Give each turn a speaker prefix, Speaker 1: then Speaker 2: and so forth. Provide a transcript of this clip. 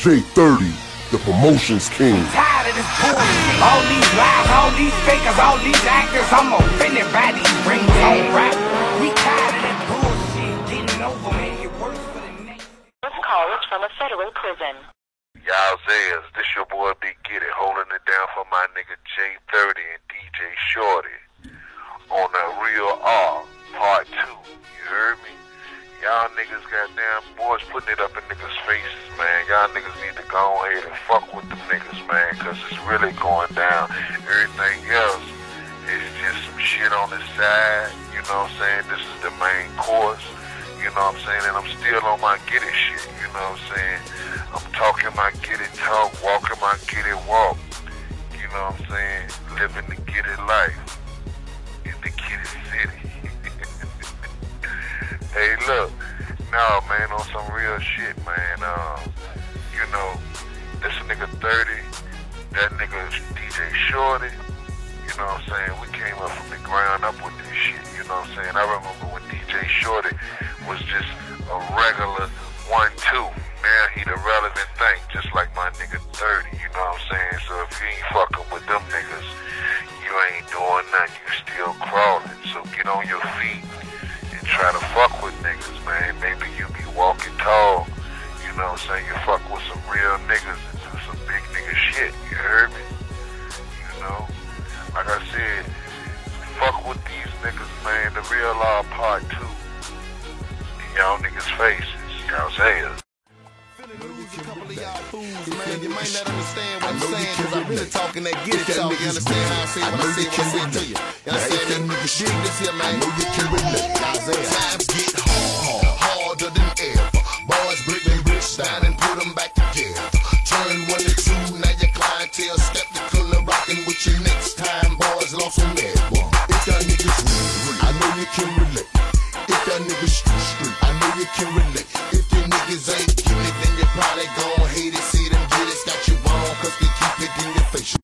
Speaker 1: J30, the promotions king.
Speaker 2: Tired of this bullshit. All these lies, all these fakers, all these actors. I'm offended by these ringtone rap. We tired of that bullshit. Getting over, man. It works for the next.
Speaker 3: This call is from a federal prison.
Speaker 4: Y'all Zayas, this your boy Big Get It, holding it down for my nigga J30 and DJ Shorty on the Real R Part 2. You heard me? Y'all niggas goddamn boys putting it up in niggas' faces, man. Y'all niggas need to go ahead and fuck with them niggas, man, cause it's really going down. Everything else is just some shit on the side, you know what I'm saying? This is the main course, you know what I'm saying? And I'm still on my get it shit, you know what I'm saying? I'm talking my get it talk, walking my get it walk, you know what I'm saying? Living the get it life in the get it city. Hey, look, no, man, on some real shit, man. You know, this nigga 30, that nigga DJ Shorty, you know what I'm saying? We came up from the ground up with this shit, you know what I'm saying? I remember when DJ Shorty was just a regular 1-2. Now he the relevant thing, just like my nigga 30, you know what I'm saying? So if you ain't fucking with them niggas, you ain't doing nothing, you still crawling. So get on your feet and try to fuck with niggas, man. Maybe you be walking tall, you know what I'm saying? You fuck with some real niggas and do some big nigga shit, you heard me? You know? Like I said, fuck with these niggas, man. The Real R Part 2 in y'all niggas' faces, y'all say it.
Speaker 5: A couple of y'all fools, man. You might not understand what I'm saying, cause I'm really talking that get it talk. You understand how I say what I say when I say it to you. You understand that dig this here, man. I know you can relate. Times get hard, harder than ever. Boys break them bricks down and put them back together. Turn 1 to 2, now your clientele skeptical and rocking with you next time. Boys lost on that one. If that nigga's real, I know you can relate. If that nigga's street, I know you can relate.